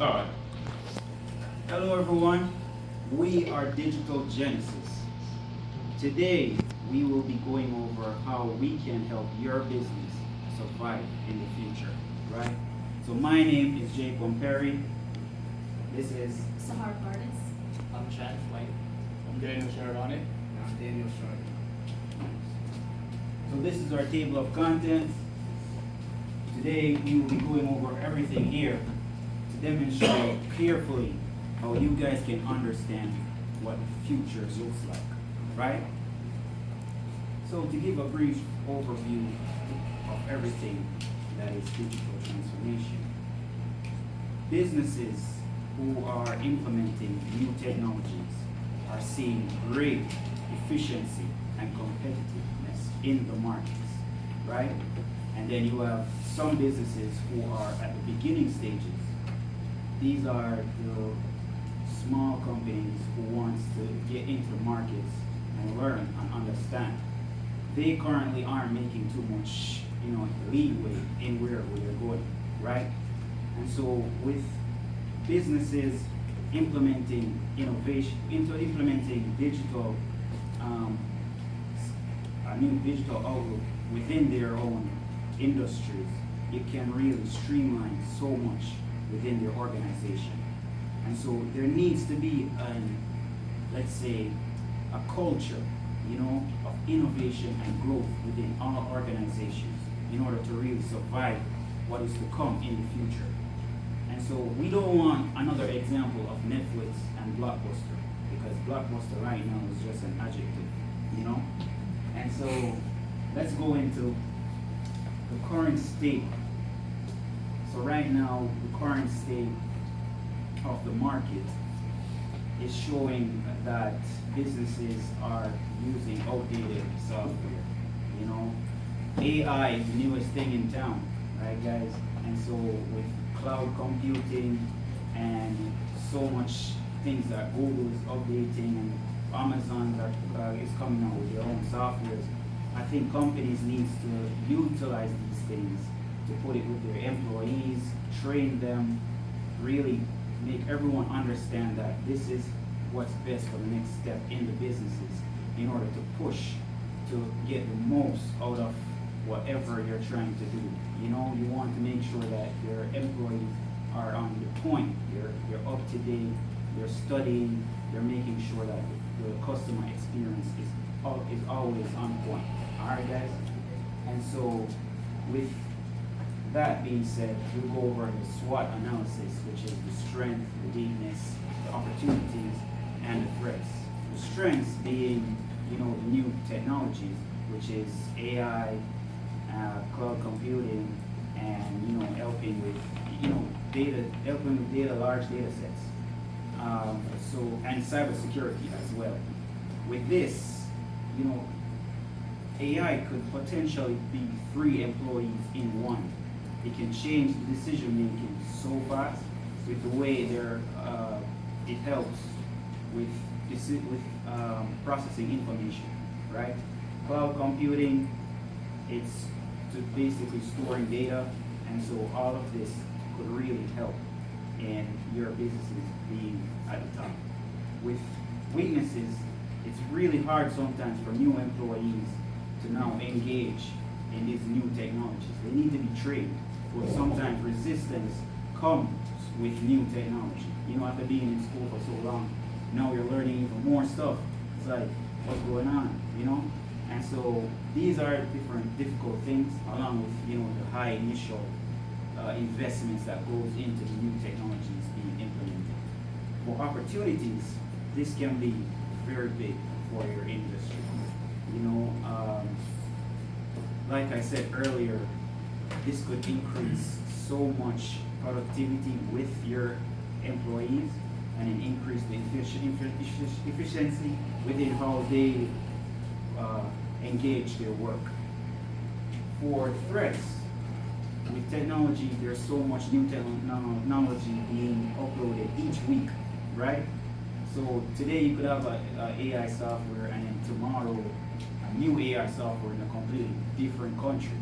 Alright. Hello everyone, we are Digital Genesis. Today we will be going over how we can help your business survive in the future, right? So my name is Jay Perry. This is Sahar Gardens. I'm Chad White. I'm Daniel Sharadani. I'm Daniel Shard. So this is our table of contents. Today we will be going over everything here to demonstrate carefully how you guys can understand what the future looks like, right? So to give a brief overview of everything that is digital transformation, businesses who are implementing new technologies are seeing great efficiency and competitiveness in the markets, right? And then you have some businesses who are at the beginning stages. These are the small companies who wants to get into the markets and learn and understand. They currently aren't making too much, leeway in where they're going, right? And so with businesses implementing innovation, implementing digital, a new digital outlook within their own industries, it can really streamline so much within their organization. And so there needs to be let's say, a culture, of innovation and growth within all organizations in order to really survive what is to come in the future. And so we don't want another example of Netflix and Blockbuster, because Blockbuster right now is just an adjective. And so let's go into the current state. So right now, the current state of the market is showing that businesses are using outdated software. AI is the newest thing in town, right, guys? And so with cloud computing and so much things that Google is updating and Amazon is coming out with their own softwares, I think companies needs to utilize these things to put it with their employees, train them, really make everyone understand that this is what's best for the next step in the businesses in order to push to get the most out of whatever you're trying to do. You want to make sure that your employees are on the point, you're up to date, you're studying, you're making sure that the customer experience is always on point. Alright guys? And so with that being said, we'll go over the SWOT analysis, which is the strength, the weakness, the opportunities, and the threats. The strengths being, the new technologies, which is AI, cloud computing, and helping with, data, large data sets. And cybersecurity as well. With this, AI could potentially be 3 employees in one. It can change the decision making so fast with the way it helps with processing information, right? Cloud computing, it's to basically storing data, and so all of this could really help in your businesses being at the top. With weaknesses, it's really hard sometimes for new employees to now engage in these new technologies. They need to be trained, but sometimes resistance comes with new technology. After being in school for so long, now you're learning even more stuff. It's like, what's going on, And so these are different difficult things, along with, the high initial investments that goes into the new technologies being implemented. For opportunities, this can be very big for your industry. Like I said earlier, this could increase so much productivity with your employees and increase the efficiency within how they engage their work. For threats, with technology, there's so much new technology being uploaded each week, right? So today you could have a AI software, and then tomorrow a new AI software in a completely different country.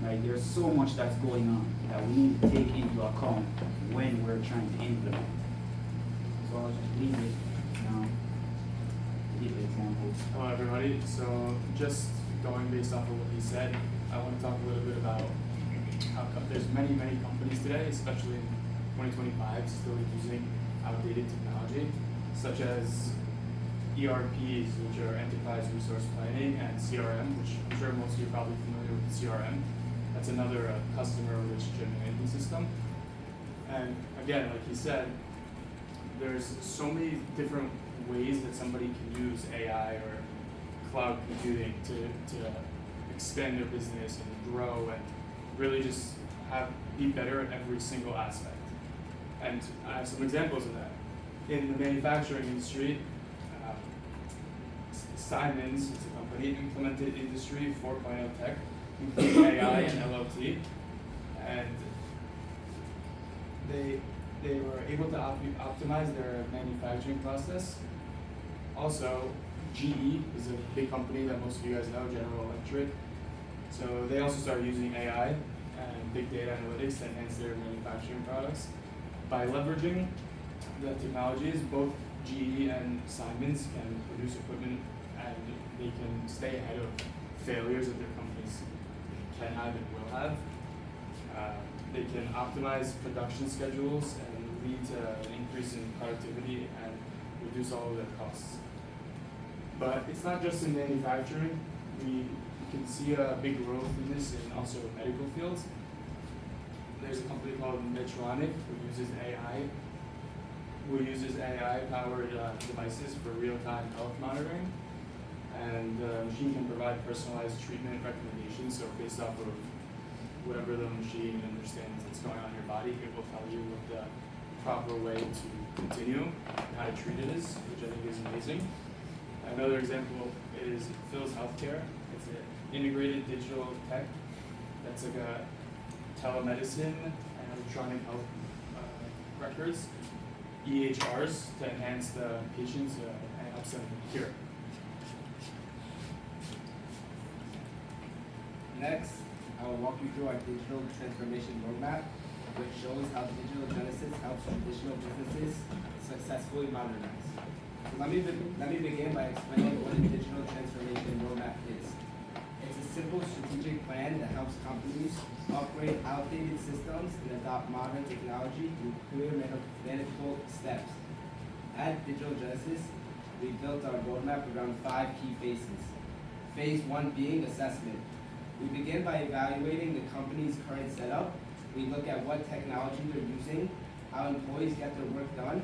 Like there's so much that's going on. that we need to take into account when we're trying to implement. So I'll just leave it now to give examples. Hello everybody. So just going based off of what he said, I want to talk a little bit about how there's many companies today, especially in 2025, still using outdated technology, such as ERPs, which are Enterprise Resource Planning, and CRM, which I'm sure most of you are probably familiar with CRM. That's another customer relationship management system. And again, like he said, there's so many different ways that somebody can use AI or cloud computing to expand their business and grow and really just be better at every single aspect. And I have some examples of that. In the manufacturing industry, Siemens, it's a company, implemented Industry 4.0 tech, including AI and LLT, and they were able to optimize their manufacturing process. Also, GE is a big company that most of you guys know, General Electric. So they also started using AI and big data analytics to enhance their manufacturing products. By leveraging the technologies, both GE and Siemens can produce equipment and they can stay ahead of failures that their companies can have and will have. They can optimize production schedules and lead to an increase in productivity and reduce all of their costs. But it's not just in manufacturing. We can see a big growth in this in also medical fields. There's a company called Medtronic who uses AI-powered devices for real-time health monitoring. And the machine can provide personalized treatment recommendations. So based off of whatever the machine understands that's going on in your body, it will tell you what the proper way to continue and how to treat it is, which I think is amazing. Another example is Phil's Healthcare. It's an integrated digital tech that's like a telemedicine and electronic health records, EHRs, to enhance the patients and helps them cure. Next, I will walk you through our digital transformation roadmap, which shows how digital genesis helps traditional businesses successfully modernize. So let me begin by explaining what a digital transformation roadmap is. It's a simple strategic plan that helps companies upgrade outdated systems and adopt modern technology through clear, manageable steps. At Digital Genesis, we built our roadmap around 5 key phases. Phase 1 being assessment. We begin by evaluating the company's current setup. We look at what technology they're using, how employees get their work done,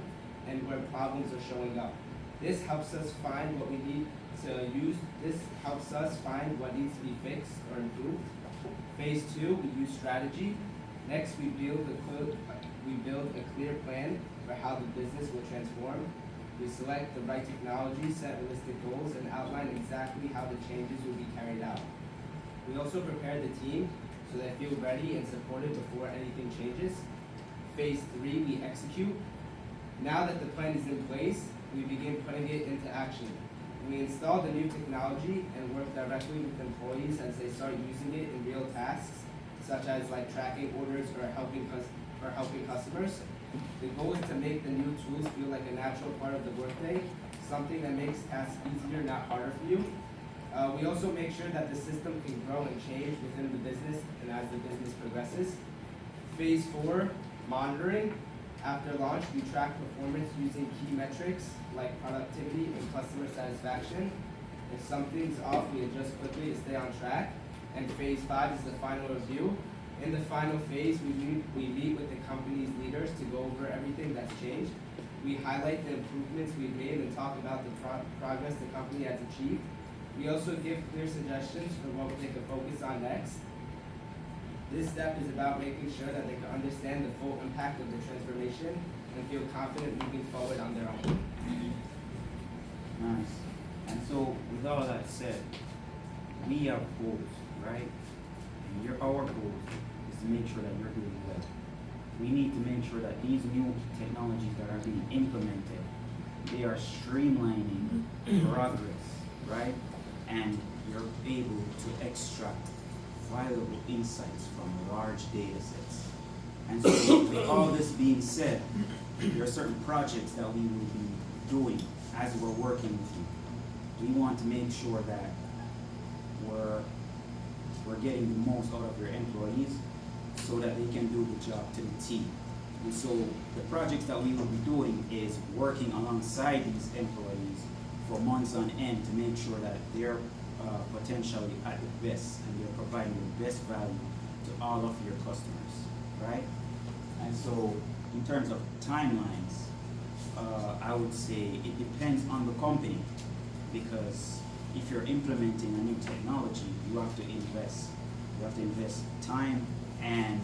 and where problems are showing up. This helps us find what we need to use. This helps us find what needs to be fixed or improved. Phase 2, we use strategy. Next, we build a clear plan for how the business will transform. We select the right technology, set realistic goals, and outline exactly how the changes will be carried out. We also prepare the team so they feel ready and supported before anything changes. Phase 3, we execute. Now that the plan is in place, we begin putting it into action. We install the new technology and work directly with employees as they start using it in real tasks, such as like tracking orders or helping customers. The goal is to make the new tools feel like a natural part of the workday, something that makes tasks easier, not harder for you. We also make sure that the system can grow and change within the business and as the business progresses. Phase 4, monitoring. After launch, we track performance using key metrics like productivity and customer satisfaction. If something's off, we adjust quickly to stay on track. And phase 5 is the final review. In the final phase, we meet with the company's leaders to go over everything that's changed. We highlight the improvements we've made and talk about the progress the company has achieved. We also give clear suggestions for what they can focus on next. This step is about making sure that they can understand the full impact of the transformation and feel confident moving forward on their own. Nice. And so, with all that said, we have goals, right? And our goal is to make sure that you're doing well. We need to make sure that these new technologies that are being implemented, they are streamlining progress, right? And you're able to extract valuable insights from large data sets. And so with all this being said, there are certain projects that we will be doing as we're working with you. We want to make sure that we're getting the most out of your employees so that they can do the job to the T. And so the projects that we will be doing is working alongside these employees for months on end to make sure that they're potentially at the best and they're providing the best value to all of your customers, right? And so in terms of timelines, I would say it depends on the company, because if you're implementing a new technology, you have to invest. You have to invest time and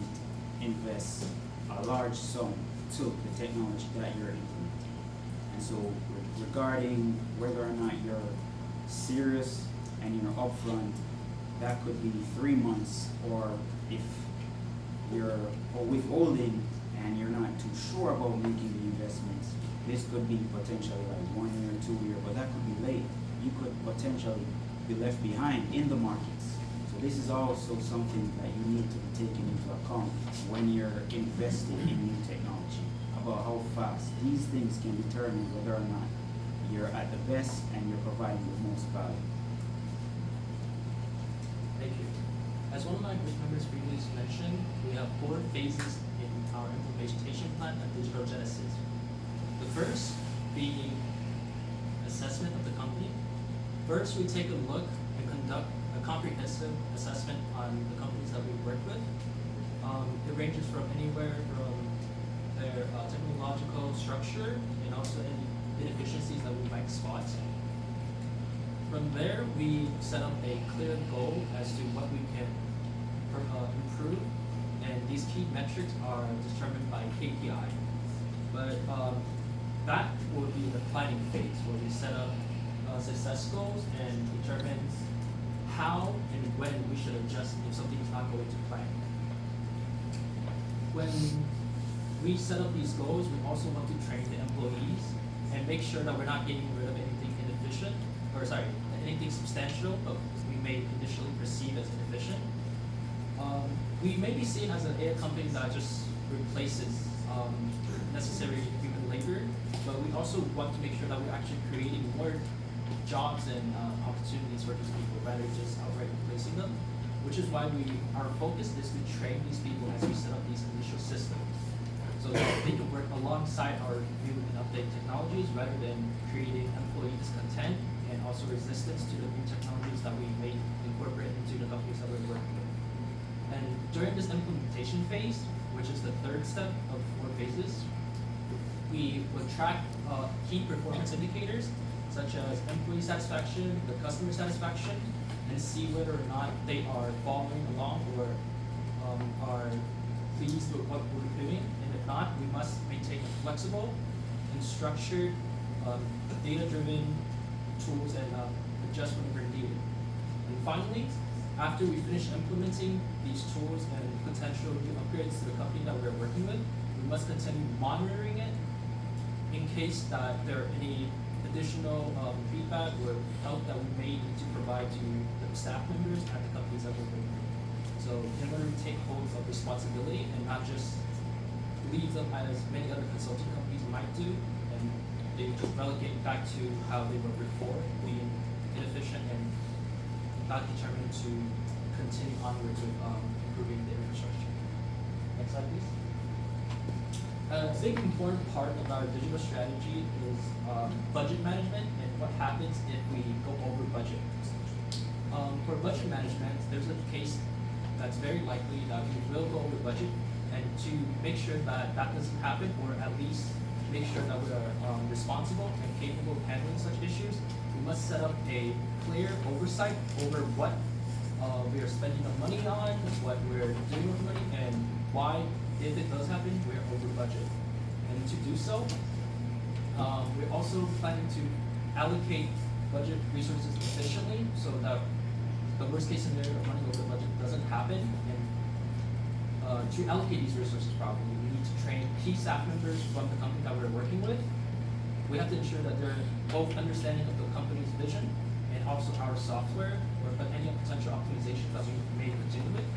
invest a large sum to the technology that you're implementing. And so regarding whether or not you're serious and you're upfront, that could be 3 months, or if you're withholding and you're not too sure about making the investments, this could be potentially like 1 year, 2 year, but that could be late. You could potentially be left behind in the markets. So this is also something that you need to be taken into account when you're investing in new technology, about how fast these things can determine whether or not you're at the best and you're providing the most value. Thank you. As one of my group members previously mentioned, we have 4 phases in our implementation plan of Digital Genesis. The first being assessment of the company. First, we take a look and conduct a comprehensive assessment on the companies that we work with. It ranges from anywhere from their technological structure and also any inefficiencies that we might spot. From there, we set up a clear goal as to what we can improve, and these key metrics are determined by KPI. But that will be the planning phase, where we set up success goals and determine how and when we should adjust if something is not going to plan. When we set up these goals, we also want to train the employees and make sure that we're not getting rid of anything inefficient, or sorry, anything substantial, but we may initially perceive as inefficient. We may be seen as an AI company that just replaces necessary human labor, but we also want to make sure that we're actually creating more jobs and opportunities for these people rather than just outright replacing them, which is why our focus is to train these people as we set up these initial systems, so that they can work alongside our new and updated technologies rather than creating employee discontent and also resistance to the new technologies that we may incorporate into the companies that we're working with. And during this implementation phase, which is the 3rd step of 4 phases, we will track key performance indicators such as employee satisfaction, the customer satisfaction, and see whether or not they are following along or are pleased with what we're doing. And if not, we must maintain flexible and structured, data-driven tools and adjust whenever needed. And finally, after we finish implementing these tools and potential new upgrades to the company that we're working with, we must continue monitoring it in case that there are any additional feedback or help that we may need to provide to the staff members at the companies that we're working with. So in order to take hold of responsibility and not just leave them as many other consulting companies might do, and they just relegate back to how they were before, being inefficient and not determined to continue onwards with improving the infrastructure. Next slide, please. A big important part of our digital strategy is budget management and what happens if we go over budget. For budget management, there's a case that's very likely that we will go over budget, and to make sure that that doesn't happen, or at least make sure that we are responsible and capable of handling such issues, we must set up a clear oversight over what we are spending the money on, what we're doing with money, and why, if it does happen, we're over budget. And to do so, we're also planning to allocate budget resources efficiently so that the worst case scenario of running over budget doesn't happen. And to allocate these resources properly, we need to train key staff members from the company that we're working with. We have to ensure that they're both understanding of the company's vision and also our software, or any potential optimizations that we may continue with.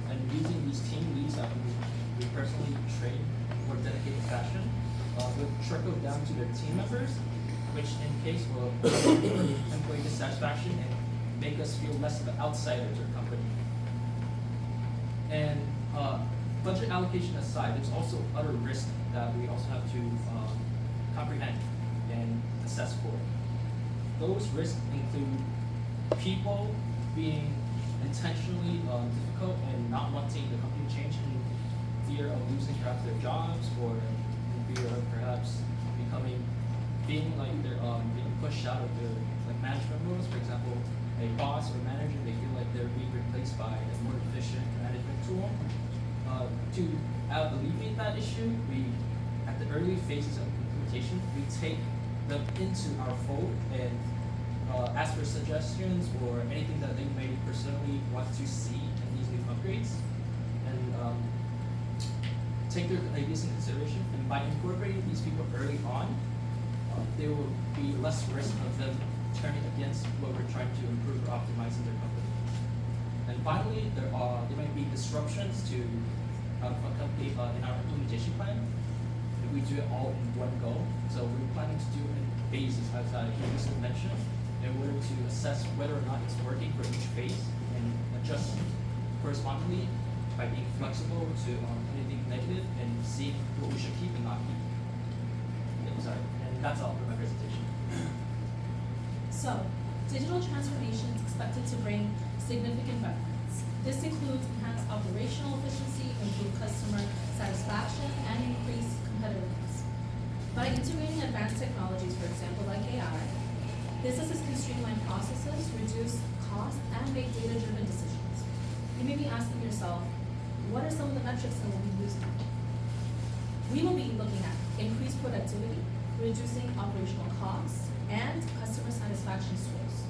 And using these team leads that we we personally train in more dedicated fashion would trickle down to their team members, which in case will improve employee dissatisfaction and make us feel less of an outsider to the company. And budget allocation aside, there's also other risks that we also have to comprehend and assess for. Those risks include people being intentionally difficult and not wanting the company to change in fear of losing perhaps their jobs, or in fear of perhaps being like they're being pushed out of their like management roles. For example, a boss or manager, they feel like they're being replaced by a more efficient management tool. To alleviate that issue, we, at the early phases of implementation, we take them into our fold and ask for suggestions or anything that they may personally want to see in these new upgrades, and take their ideas in consideration. And by incorporating these people early on, there will be less risk of them turning against what we're trying to improve or optimize in their company. And finally, there might be disruptions to a company in our implementation plan if we do it all in one go. So we're planning to do it in phases, as I previously mentioned, in order to assess whether or not it's working for each phase and adjust correspondingly by being flexible to anything negative and seeing what we should keep and not keep. Yeah, sorry, and that's all for my presentation. So, digital transformation is expected to bring significant benefits. This includes enhanced operational efficiency, improved customer satisfaction, and increased competitiveness. By integrating advanced technologies, for example, like AI, businesses can streamline processes, reduce costs, and make data-driven decisions. You may be asking yourself, what are some of the metrics that we'll be using? We will be looking at increased productivity, reducing operational costs, and customer satisfaction scores.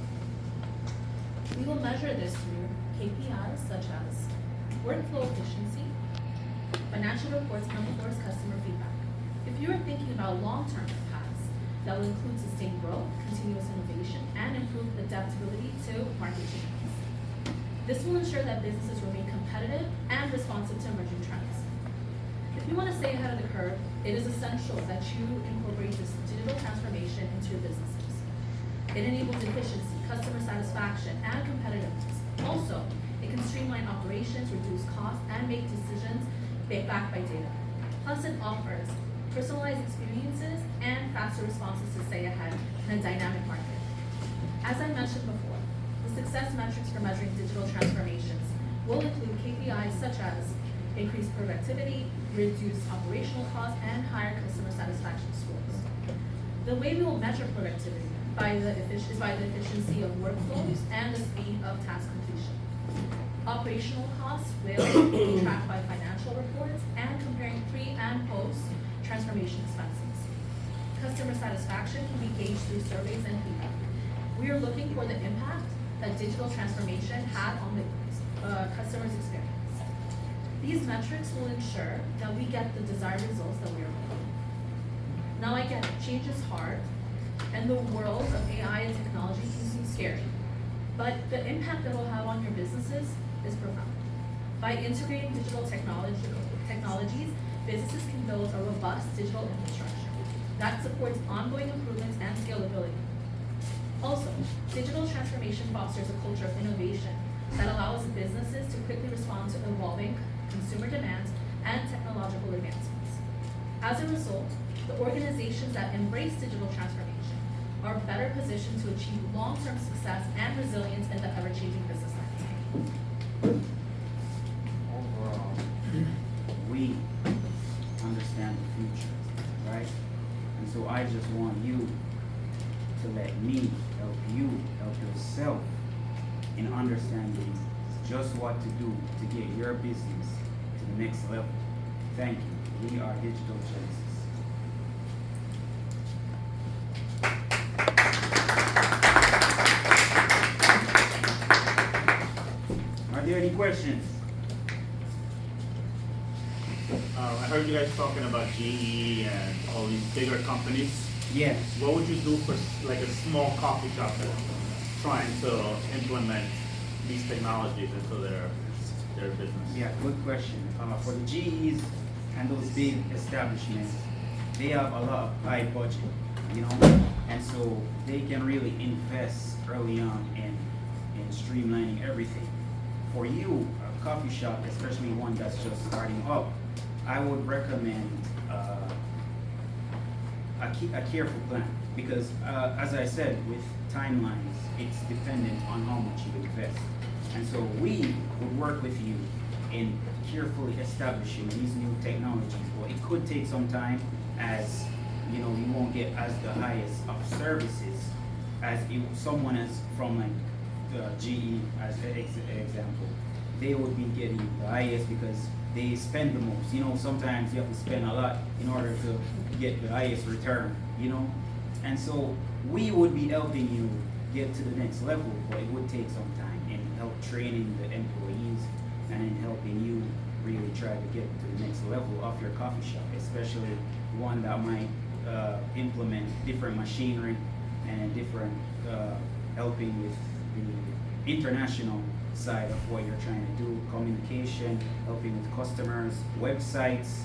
We will measure this through KPIs such as workflow efficiency, financial reports, and of course, customer feedback. If you are thinking about long-term impacts, that will include sustained growth, continuous innovation, and improved adaptability to market changes. This will ensure that businesses remain competitive and responsive to emerging trends. If you want to stay ahead of the curve, it is essential that you incorporate this digital transformation into your businesses. It enables efficiency, customer satisfaction, and competitiveness. Also, it can streamline operations, reduce costs, and make decisions backed by data. Plus, it offers personalized experiences and faster responses to stay ahead in a dynamic market. As I mentioned before, the success metrics for measuring digital transformations will include KPIs such as increased productivity, reduced operational costs, and higher customer satisfaction scores. The way we will measure productivity is by the efficiency of workflows and the speed of task completion. Operational costs will be tracked by financial reports and comparing pre and post transformation expenses. Customer satisfaction can be gauged through surveys and feedback. We are looking for the impact that digital transformation had on the customer's experience. These metrics will ensure that we get the desired results that we are looking for. Now I get it, change is hard, and the world of AI and technology can seem scary, but the impact that it will have on your businesses is profound. By integrating digital technologies, businesses can build a robust digital infrastructure that supports ongoing improvements and scalability. Also, digital transformation fosters a culture of innovation that allows businesses to quickly respond to evolving consumer demands and technological advancements. As a result, the organizations that embrace digital transformation are better positioned to achieve long-term success and resilience in the ever-changing business landscape. Overall, we understand the future, right? And so I just want you to let me help you help yourself in understanding just what to do to get your business to the next level. Thank you. We are Digital Genesis. Are there any questions? I heard you guys talking about GE and all these bigger companies. Yes. What would you do for like a small coffee shop that's trying to implement these technologies into their their business? Yeah, good question. For the GEs and those big establishments, they have a lot of high budget, you know, and so they can really invest early on in streamlining everything. For you, a coffee shop, especially one that's just starting up, I would recommend a careful plan because, as I said, with timelines, it's dependent on how much you invest. And so we would work with you in carefully establishing these new technologies. Well, it could take some time as, you know, you won't get as the highest of services as if someone is from like GE as an example. They would be getting the highest because they spend the most. You know, sometimes you have to spend a lot in order to get the highest return, you know? And so we would be helping you get to the next level, but it would take some time in help training the employees and in helping you really try to get to the next level of your coffee shop, especially one that might implement different machinery and different helping with the international side of what you're trying to do, communication, helping with customers, websites,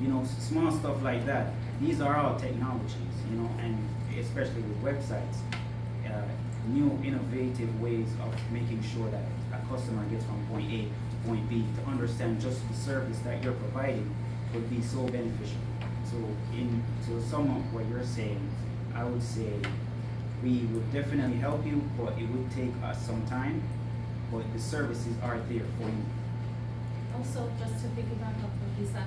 you know, small stuff like that. These are all technologies, you know, and especially with websites, new innovative ways of making sure that a customer gets from point A to point B to understand just the service that you're providing would be so beneficial. So to sum up what you're saying, I would say we would definitely help you, but it would take us some time, but the services are there for you. Also, just to piggyback off what he said,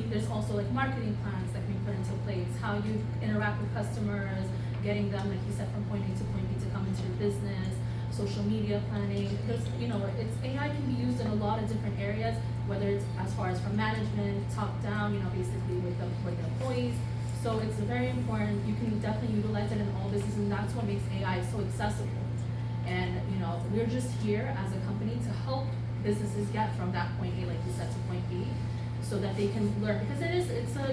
there's also like marketing plans that can be put into place, how you interact with customers, getting them, like you said, from point A to point B to come into your business, social media planning. There's, you know, AI can be used in a lot of different areas, whether it's as far as from management, top down, you know, basically with the employees. So it's very important. You can definitely utilize it in all businesses, and that's what makes AI so accessible. And, you know, we're just here as a company to help businesses get from that point A, like you said, to point B, so that they can learn. Because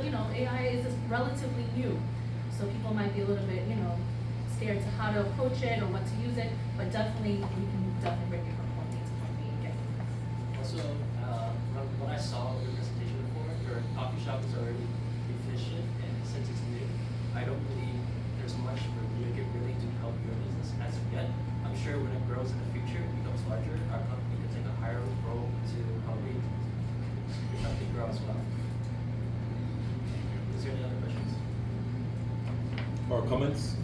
you know, AI is relatively new. So people might be a little bit, you know, scared to how to approach it or what to use it, but definitely, we can definitely bring it from point A to point B. Okay. Also, when I saw your presentation before, your coffee shop is already efficient, and since it's new, I don't believe there's much for you to really to help your business as of yet. I'm sure when it grows in the future, it becomes larger, our company can take a higher role to help it grow as well. Is there any other questions? More comments?